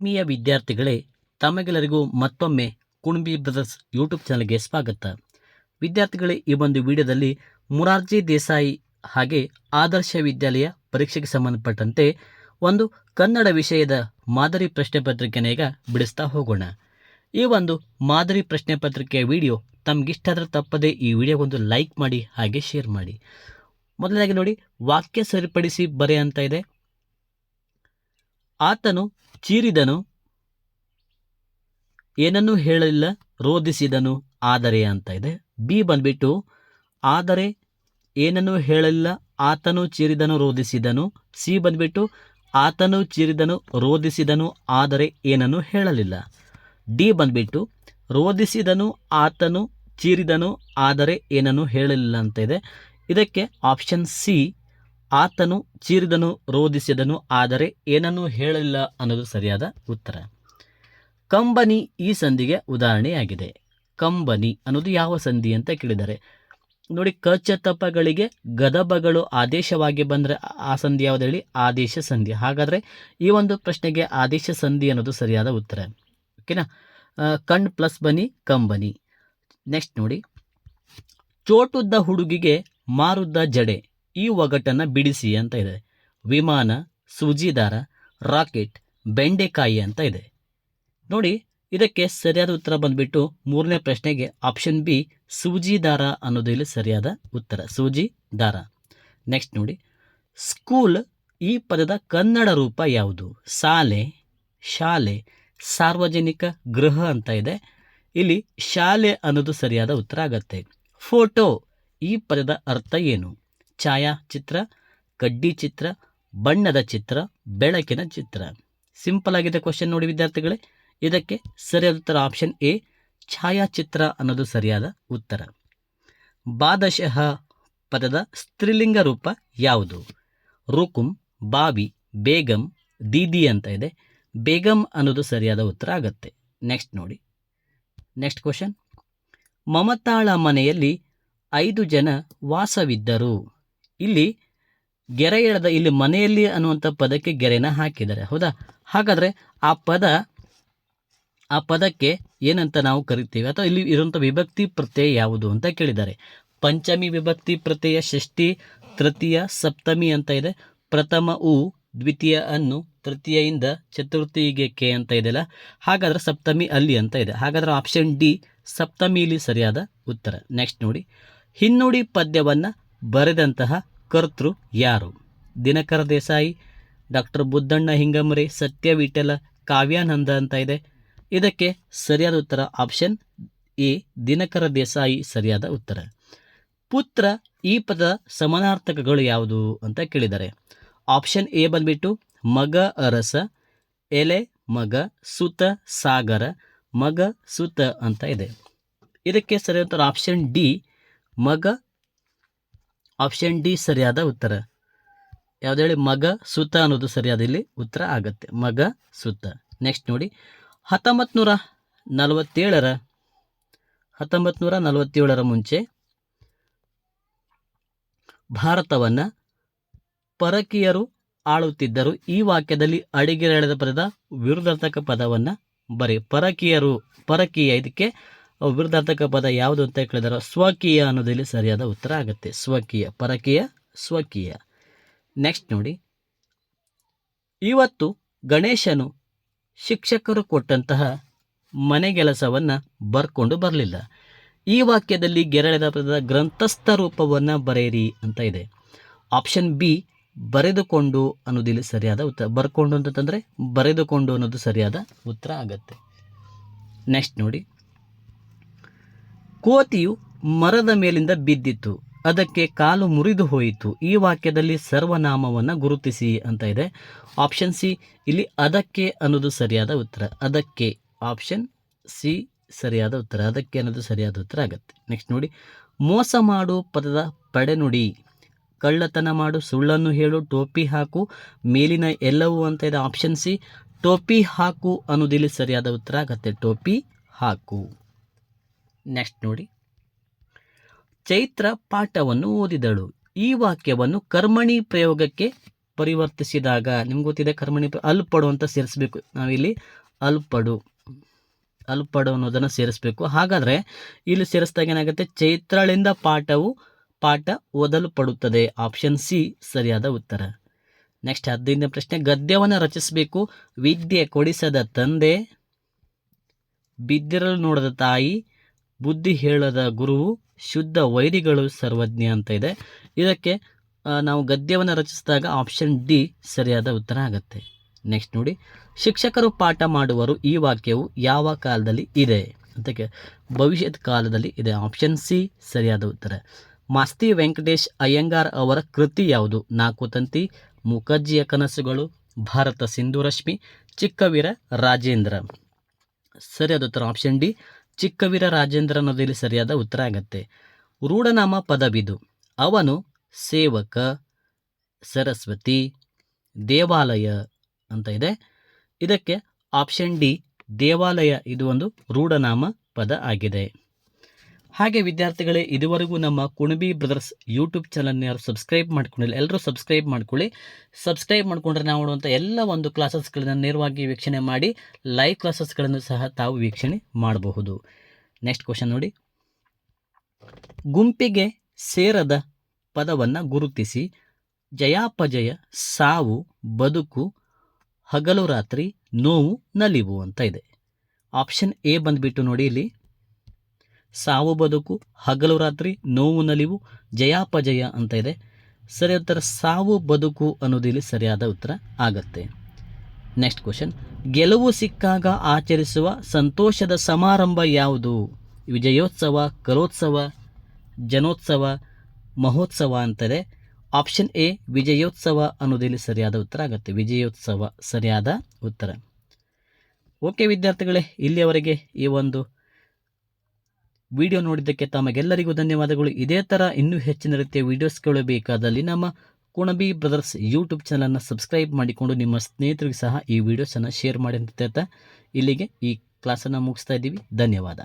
ಆತ್ಮೀಯ ವಿದ್ಯಾರ್ಥಿಗಳೇ, ತಮಗೆಲ್ಲರಿಗೂ ಮತ್ತೊಮ್ಮೆ ಕುಣಬಿ ಬ್ರದರ್ಸ್ ಯೂಟ್ಯೂಬ್ ಚಾನಲ್ಗೆ ಸ್ವಾಗತ. ವಿದ್ಯಾರ್ಥಿಗಳೇ, ಈ ಒಂದು ವಿಡಿಯೋದಲ್ಲಿ ಮೊರಾರ್ಜಿ ದೇಸಾಯಿ ಹಾಗೆ ಆದರ್ಶ ವಿದ್ಯಾಲಯ ಪರೀಕ್ಷೆಗೆ ಸಂಬಂಧಪಟ್ಟಂತೆ ಒಂದು ಕನ್ನಡ ವಿಷಯದ ಮಾದರಿ ಪ್ರಶ್ನೆ ಪತ್ರಿಕೆನ ಈಗ ಬಿಡಿಸ್ತಾ ಹೋಗೋಣ. ಈ ಒಂದು ಮಾದರಿ ಪ್ರಶ್ನೆ ಪತ್ರಿಕೆಯ ವಿಡಿಯೋ ತಮಗಿಷ್ಟಾದರೆ ತಪ್ಪದೆ ಈ ವಿಡಿಯೋಗೊಂದು ಲೈಕ್ ಮಾಡಿ ಹಾಗೆ ಶೇರ್ ಮಾಡಿ. ಮೊದಲನೇದಾಗಿ ನೋಡಿ, ವಾಕ್ಯ ಸರಿಪಡಿಸಿ ಬರೆ ಅಂತ ಇದೆ. ಆತನು ಚೀರಿದನು, ಏನನ್ನೂ ಹೇಳಲಿಲ್ಲ, ರೋಧಿಸಿದನು ಆದರೆ ಅಂತ ಇದೆ. ಬಿ ಬಂದ್ಬಿಟ್ಟು ಆದರೆ ಏನನ್ನೂ ಹೇಳಲಿಲ್ಲ, ಆತನು ಚೀರಿದನು, ರೋಧಿಸಿದನು. ಸಿ ಬಂದ್ಬಿಟ್ಟು ಆತನು ಚೀರಿದನು, ರೋಧಿಸಿದನು ಆದರೆ ಏನನ್ನೂ ಹೇಳಲಿಲ್ಲ. ಡಿ ಬಂದ್ಬಿಟ್ಟು ರೋಧಿಸಿದನು, ಆತನು ಚೀರಿದನು ಆದರೆ ಏನನ್ನೂ ಹೇಳಲಿಲ್ಲ ಅಂತ ಇದೆ. ಇದಕ್ಕೆ ಆಪ್ಷನ್ ಸಿ, ಆತನು ಚೀರಿದನು, ರೋಧಿಸಿದನು ಆದರೆ ಏನನ್ನೂ ಹೇಳಲಿಲ್ಲ ಅನ್ನೋದು ಸರಿಯಾದ ಉತ್ತರ. ಕಂಬನಿ ಈ ಸಂಧಿಗೆ ಉದಾಹರಣೆಯಾಗಿದೆ. ಕಂಬನಿ ಅನ್ನೋದು ಯಾವ ಸಂಧಿ ಅಂತ ಕೇಳಿದ್ದಾರೆ. ನೋಡಿ, ಕಚತಪಗಳಿಗೆ ಗದಬಗಳು ಆದೇಶವಾಗಿ ಬಂದರೆ ಆ ಸಂಧಿ ಯಾವುದು ಹೇಳಿ? ಆದೇಶ ಸಂಧಿ. ಹಾಗಾದರೆ ಈ ಒಂದು ಪ್ರಶ್ನೆಗೆ ಆದೇಶ ಸಂಧಿ ಅನ್ನೋದು ಸರಿಯಾದ ಉತ್ತರ. ಓಕೆನಾ? ಕಣ್ ಪ್ಲಸ್ ಬನಿ ಕಂಬನಿ. ನೆಕ್ಸ್ಟ್ ನೋಡಿ, ಚೋಟುದ್ದ ಹುಡುಗಿಗೆ ಮಾರುದ್ದ ಜಡೆ, ಈ ಒಗಟನ್ನು ಬಿಡಿಸಿ ಅಂತ ಇದೆ. ವಿಮಾನ, ಸೂಜಿದಾರ, ರಾಕೆಟ್, ಬೆಂಡೆಕಾಯಿ ಅಂತ ಇದೆ. ನೋಡಿ, ಇದಕ್ಕೆ ಸರಿಯಾದ ಉತ್ತರ ಬಂದ್ಬಿಟ್ಟು ಮೂರನೇ ಪ್ರಶ್ನೆಗೆ ಆಪ್ಷನ್ ಬಿ, ಸೂಜಿದಾರ ಅನ್ನೋದು ಇಲ್ಲಿ ಸರಿಯಾದ ಉತ್ತರ. ಸೂಜಿದಾರ. ನೆಕ್ಸ್ಟ್ ನೋಡಿ, ಸ್ಕೂಲ್ ಈ ಪದದ ಕನ್ನಡ ರೂಪ ಯಾವುದು? ಶಾಲೆ, ಶಾಲೆ, ಸಾರ್ವಜನಿಕ ಗೃಹ ಅಂತ ಇದೆ. ಇಲ್ಲಿ ಶಾಲೆ ಅನ್ನೋದು ಸರಿಯಾದ ಉತ್ತರ ಆಗತ್ತೆ. ಫೋಟೋ ಈ ಪದದ ಅರ್ಥ ಏನು? ಛಾಯಾಚಿತ್ರ, ಕಡ್ಡಿ ಚಿತ್ರ, ಬಣ್ಣದ ಚಿತ್ರ, ಬೆಳಕಿನ ಚಿತ್ರ. ಸಿಂಪಲ್ ಆಗಿದೆ ಕ್ವಶನ್ ನೋಡಿ ವಿದ್ಯಾರ್ಥಿಗಳೇ. ಇದಕ್ಕೆ ಸರಿಯಾದ ಉತ್ತರ ಆಪ್ಷನ್ ಎ, ಛಾಯಾಚಿತ್ರ ಅನ್ನೋದು ಸರಿಯಾದ ಉತ್ತರ. ಬಾದಶಃ ಪದದ ಸ್ತ್ರೀಲಿಂಗ ರೂಪ ಯಾವುದು? ರುಕುಂ, ಬಾವಿ, ಬೇಗಂ, ದೀದಿ ಅಂತ ಇದೆ. ಬೇಗಂ ಅನ್ನೋದು ಸರಿಯಾದ ಉತ್ತರ ಆಗತ್ತೆ. ನೆಕ್ಸ್ಟ್ ನೋಡಿ, ನೆಕ್ಸ್ಟ್ ಕ್ವಶನ್. ಮಮತಾಳ ಮನೆಯಲ್ಲಿ 5 ಜನ ವಾಸವಿದ್ದರು. ಇಲ್ಲಿ ಗೆರೆ ಎಳೆದ, ಇಲ್ಲಿ ಮನೆಯಲ್ಲಿ ಅನ್ನುವಂಥ ಪದಕ್ಕೆ ಗೆರೆನ ಹಾಕಿದ್ದಾರೆ, ಹೌದಾ? ಹಾಗಾದರೆ ಆ ಪದಕ್ಕೆ ಏನಂತ ನಾವು ಕರಿತೀವಿ, ಅಥವಾ ಇಲ್ಲಿ ಇರುವಂಥ ವಿಭಕ್ತಿ ಪ್ರತ್ಯಯ ಯಾವುದು ಅಂತ ಕೇಳಿದ್ದಾರೆ. ಪಂಚಮಿ ವಿಭಕ್ತಿ ಪ್ರತ್ಯಯ, ಷಷ್ಠಿ, ತೃತೀಯ, ಸಪ್ತಮಿ ಅಂತ ಇದೆ. ಪ್ರಥಮ ಉ, ದ್ವಿತೀಯ ಅನ್ನು, ತೃತೀಯಿಂದ ಚತುರ್ಥಿಗೆ ಕೆ ಅಂತ ಇದೆಯಲ್ಲ, ಹಾಗಾದ್ರೆ ಸಪ್ತಮಿ ಅಲ್ಲಿ ಅಂತ ಇದೆ. ಹಾಗಾದ್ರೆ ಆಪ್ಷನ್ ಡಿ, ಸಪ್ತಮಿ ಇಲ್ಲಿ ಸರಿಯಾದ ಉತ್ತರ. ನೆಕ್ಸ್ಟ್ ನೋಡಿ, ಹಿನ್ನುಡಿ ಪದ್ಯವನ್ನು ಬರೆದಂತಹ ಕರ್ತೃ ಯಾರು? ದಿನಕರ ದೇಸಾಯಿ, ಡಾಕ್ಟರ್ ಬುದ್ದಣ್ಣ ಹಿಂಗಮರೆ, ಸತ್ಯ ವಿಠಲ, ಕಾವ್ಯಾನಂದ ಅಂತ ಇದೆ. ಇದಕ್ಕೆ ಸರಿಯಾದ ಉತ್ತರ ಆಪ್ಷನ್ ಎ, ದಿನಕರ ದೇಸಾಯಿ ಸರಿಯಾದ ಉತ್ತರ. ಪುತ್ರ ಈ ಪದ ಸಮಾನಾರ್ಥಕಗಳು ಯಾವುದು ಅಂತ ಕೇಳಿದ್ದಾರೆ. ಆಪ್ಷನ್ ಎ ಬಂದ್ಬಿಟ್ಟು ಮಗ ಅರಸ, ಎಲೆ ಮಗ, ಸುತ ಸಾಗರ, ಮಗ ಸುತ ಅಂತ ಇದೆ. ಇದಕ್ಕೆ ಸರಿಯಾದ ಉತ್ತರ ಆಪ್ಷನ್ ಡಿ, ಮಗ. ಆಪ್ಷನ್ ಡಿ ಸರಿಯಾದ ಉತ್ತರ. ಯಾವ್ದು ಹೇಳಿ? ಮಗ ಸುತ ಅನ್ನೋದು ಸರಿಯಾದ ಇಲ್ಲಿ ಉತ್ತರ ಆಗತ್ತೆ, ಮಗ ಸುತ. ನೆಕ್ಸ್ಟ್ ನೋಡಿ, 1947ರ ಮುಂಚೆ ಭಾರತವನ್ನು ಪರಕೀಯರು ಆಳುತ್ತಿದ್ದರು. ಈ ವಾಕ್ಯದಲ್ಲಿ ಅಡಿಗೆರೆ ಎಳೆದ ಪದದ ವಿರುದ್ಧಾರ್ಥಕ ಪದವನ್ನು ಬರೀ. ಪರಕೀಯ ಇದಕ್ಕೆ ವಿರುದ್ಧಾರ್ಥಕ ಪದ ಯಾವುದು ಅಂತ ಕೇಳಿದಾರೆ. ಸ್ವಕೀಯ ಅನ್ನೋದಲ್ಲಿ ಸರಿಯಾದ ಉತ್ತರ ಆಗುತ್ತೆ. ಸ್ವಕೀಯ, ಪರಕೀಯ, ಸ್ವಕೀಯ. ನೆಕ್ಸ್ಟ್ ನೋಡಿ, ಇವತ್ತು ಗಣೇಶನು ಶಿಕ್ಷಕರು ಕೊಟ್ಟಂತಹ ಮನೆಗೆಲಸವನ್ನು ಬರ್ಕೊಂಡು ಬರಲಿಲ್ಲ. ಈ ವಾಕ್ಯದಲ್ಲಿ ಗೆರೆಳೆದ ಪದದ ಗ್ರಂಥಸ್ಥ ರೂಪವನ್ನು ಬರೆಯಿರಿ ಅಂತ ಇದೆ. ಆಪ್ಷನ್ ಬಿ, ಬರೆದುಕೊಂಡು ಅನ್ನೋದಿಲ್ಲಿ ಸರಿಯಾದ ಉತ್ತರ. ಬರ್ಕೊಂಡು ಅಂತಂದರೆ ಬರೆದುಕೊಂಡು ಅನ್ನೋದು ಸರಿಯಾದ ಉತ್ತರ ಆಗತ್ತೆ. ನೆಕ್ಸ್ಟ್ ನೋಡಿ, ಕೋತಿಯು ಮರದ ಮೇಲಿಂದ ಬಿದ್ದಿತ್ತು, ಅದಕ್ಕೆ ಕಾಲು ಮುರಿದು ಹೋಯಿತು. ಈ ವಾಕ್ಯದಲ್ಲಿ ಸರ್ವನಾಮವನ್ನು ಗುರುತಿಸಿ ಅಂತ ಇದೆ. ಆಪ್ಷನ್ ಸಿ, ಇಲ್ಲಿ ಅದಕ್ಕೆ ಅನ್ನೋದು ಸರಿಯಾದ ಉತ್ತರ. ಅದಕ್ಕೆ, ಆಪ್ಷನ್ ಸಿ ಸರಿಯಾದ ಉತ್ತರ. ಅದಕ್ಕೆ ಅನ್ನೋದು ಸರಿಯಾದ ಉತ್ತರ ಆಗುತ್ತೆ. ನೆಕ್ಸ್ಟ್ ನೋಡಿ, ಮೋಸ ಮಾಡು ಪದದ ಪಡೆನುಡಿ. ಕಳ್ಳತನ ಮಾಡು, ಸುಳ್ಳನ್ನು ಹೇಳು, ಟೋಪಿ ಹಾಕು, ಮೇಲಿನ ಎಲ್ಲವೂ ಅಂತ ಇದೆ. ಆಪ್ಷನ್ ಸಿ, ಟೋಪಿ ಹಾಕು ಅನ್ನೋದಿಲ್ಲಿ ಸರಿಯಾದ ಉತ್ತರ ಆಗುತ್ತೆ. ಟೋಪಿ ಹಾಕು. ನೆಕ್ಸ್ಟ್ ನೋಡಿ, ಚೈತ್ರ ಪಾಠವನ್ನು ಓದಿದಳು. ಈ ವಾಕ್ಯವನ್ನು ಕರ್ಮಣಿ ಪ್ರಯೋಗಕ್ಕೆ ಪರಿವರ್ತಿಸಿದಾಗ ನಿಮ್ಗೆ ಗೊತ್ತಿದೆ ಕರ್ಮಣಿ ಅಲ್ಪಡು ಅಂತ ಸೇರಿಸ್ಬೇಕು. ನಾವಿಲ್ಲಿ ಅಲ್ಪಡು ಅನ್ನೋದನ್ನು ಸೇರಿಸ್ಬೇಕು. ಹಾಗಾದರೆ ಇಲ್ಲಿ ಸೇರಿಸಿದಾಗ ಏನಾಗುತ್ತೆ, ಚೈತ್ರಳಿಂದ ಪಾಠ ಓದಲ್ಪಡುತ್ತದೆ. ಆಪ್ಷನ್ ಸಿ ಸರಿಯಾದ ಉತ್ತರ. ನೆಕ್ಸ್ಟ್ 15ನೇ ಪ್ರಶ್ನೆ, ಗದ್ಯವನ್ನು ರಚಿಸಬೇಕು. ವಿದ್ಯೆ ಕೊಡಿಸದ ತಂದೆ, ಬಿದ್ದಿರಲು ನೋಡದ ತಾಯಿ, ಬುದ್ಧಿ ಹೇಳದ ಗುರುವು, ಶುದ್ಧ ವೈರಿಗಳು ಸರ್ವಜ್ಞ ಅಂತ ಇದೆ. ಇದಕ್ಕೆ ನಾವು ಗದ್ಯವನ್ನು ರಚಿಸಿದಾಗ ಆಪ್ಷನ್ ಡಿ ಸರಿಯಾದ ಉತ್ತರ ಆಗುತ್ತೆ. ನೆಕ್ಸ್ಟ್ ನೋಡಿ, ಶಿಕ್ಷಕರು ಪಾಠ ಮಾಡುವರು. ಈ ವಾಕ್ಯವು ಯಾವ ಕಾಲದಲ್ಲಿ ಇದೆ ಅಂತ ಭವಿಷ್ಯತ್ ಕಾಲದಲ್ಲಿ ಇದೆ. ಆಪ್ಷನ್ ಸಿ ಸರಿಯಾದ ಉತ್ತರ. ಮಾಸ್ತಿ ವೆಂಕಟೇಶ್ ಅಯ್ಯಂಗಾರ್ ಅವರ ಕೃತಿ ಯಾವುದು? 4 ತಂತಿ, ಮುಖರ್ಜಿಯ ಕನಸುಗಳು, ಭಾರತ ಸಿಂಧುರಶ್ಮಿ, ಚಿಕ್ಕವೀರ ರಾಜೇಂದ್ರ. ಸರಿಯಾದ ಉತ್ತರ ಆಪ್ಷನ್ ಡಿ ಚಿಕ್ಕವೀರ ರಾಜೇಂದ್ರ ಅನ್ನೋದಲ್ಲಿ ಸರಿಯಾದ ಉತ್ತರ ಆಗುತ್ತೆ. ರೂಢನಾಮ ಪದವಿದು. ಅವನು, ಸೇವಕ, ಸರಸ್ವತಿ, ದೇವಾಲಯ ಅಂತ ಇದೆ. ಇದಕ್ಕೆ ಆಪ್ಷನ್ ಡಿ ದೇವಾಲಯ ಇದು ಒಂದು ರೂಢನಾಮ ಪದ ಆಗಿದೆ. ಹಾಗೆ ವಿದ್ಯಾರ್ಥಿಗಳೇ, ಇದುವರೆಗೂ ನಮ್ಮ ಕುಣಬಿ ಬ್ರದರ್ಸ್ ಯೂಟ್ಯೂಬ್ ಚಾನಲ್ನ ಯಾರು ಸಬ್ಸ್ಕ್ರೈಬ್ ಮಾಡ್ಕೊಂಡಿಲ್ಲ, ಎಲ್ಲರೂ ಸಬ್ಸ್ಕ್ರೈಬ್ ಮಾಡ್ಕೊಳ್ಳಿ. ಸಬ್ಸ್ಕ್ರೈಬ್ ಮಾಡಿಕೊಂಡ್ರೆ ನಾವು ನೋಡುವಂಥ ಎಲ್ಲ ಒಂದು ಕ್ಲಾಸಸ್ಗಳನ್ನು ನೇರವಾಗಿ ವೀಕ್ಷಣೆ ಮಾಡಿ ಲೈವ್ ಕ್ಲಾಸಸ್ಗಳನ್ನು ಸಹ ತಾವು ವೀಕ್ಷಣೆ ಮಾಡಬಹುದು. ನೆಕ್ಸ್ಟ್ ಕ್ವಶನ್ ನೋಡಿ, ಗುಂಪಿಗೆ ಸೇರದ ಪದವನ್ನು ಗುರುತಿಸಿ. ಜಯಾಪಜಯ, ಸಾವು, ಬದುಕು, ಹಗಲು ರಾತ್ರಿ, ನೋವು, ನಲಿವು ಅಂತ ಇದೆ. ಆಪ್ಷನ್ ಎ ಬಂದುಬಿಟ್ಟು ನೋಡಿ, ಇಲ್ಲಿ ಸಾವು ಬದುಕು, ಹಗಲು ರಾತ್ರಿ, ನೋವು ನಲಿವು, ಜಯಾಪಜಯ ಅಂತ ಇದೆ. ಸರಿಯಾದ ಉತ್ತರ ಸಾವು ಬದುಕು ಅನ್ನೋದು ಇಲ್ಲಿ ಸರಿಯಾದ ಉತ್ತರ ಆಗತ್ತೆ. ನೆಕ್ಸ್ಟ್ ಕ್ವಶನ್, ಗೆಲುವು ಸಿಕ್ಕಾಗ ಆಚರಿಸುವ ಸಂತೋಷದ ಸಮಾರಂಭ ಯಾವುದು? ವಿಜಯೋತ್ಸವ, ಕಲೋತ್ಸವ, ಜನೋತ್ಸವ, ಮಹೋತ್ಸವ ಅಂತದೆ. ಆಪ್ಷನ್ ಎ ವಿಜಯೋತ್ಸವ ಅನ್ನೋದಿಲ್ಲಿ ಸರಿಯಾದ ಉತ್ತರ ಆಗುತ್ತೆ. ವಿಜಯೋತ್ಸವ ಸರಿಯಾದ ಉತ್ತರ. ಓಕೆ ವಿದ್ಯಾರ್ಥಿಗಳೇ, ಇಲ್ಲಿಯವರೆಗೆ ಈ ಒಂದು ವಿಡಿಯೋ ನೋಡಿದ್ದಕ್ಕೆ ತಮಗೆಲ್ಲರಿಗೂ ಧನ್ಯವಾದಗಳು. ಇದೇ ಥರ ಇನ್ನೂ ಹೆಚ್ಚಿನ ರೀತಿಯ ವೀಡಿಯೋಸ್ಗಳು ಬೇಕಾದಲ್ಲಿ ನಮ್ಮ ಕುಣಬಿ ಬ್ರದರ್ಸ್ ಯೂಟ್ಯೂಬ್ ಚಾನಲ್ನ ಸಬ್ಸ್ಕ್ರೈಬ್ ಮಾಡಿಕೊಂಡು ನಿಮ್ಮ ಸ್ನೇಹಿತರಿಗೂ ಸಹ ಈ ವಿಡಿಯೋಸನ್ನು ಶೇರ್ ಮಾಡಿ ಅಂತ ಹೇಳ್ತಾ ಇಲ್ಲಿಗೆ ಈ ಕ್ಲಾಸನ್ನು ಮುಗಿಸ್ತಾ ಇದ್ದೀವಿ. ಧನ್ಯವಾದ.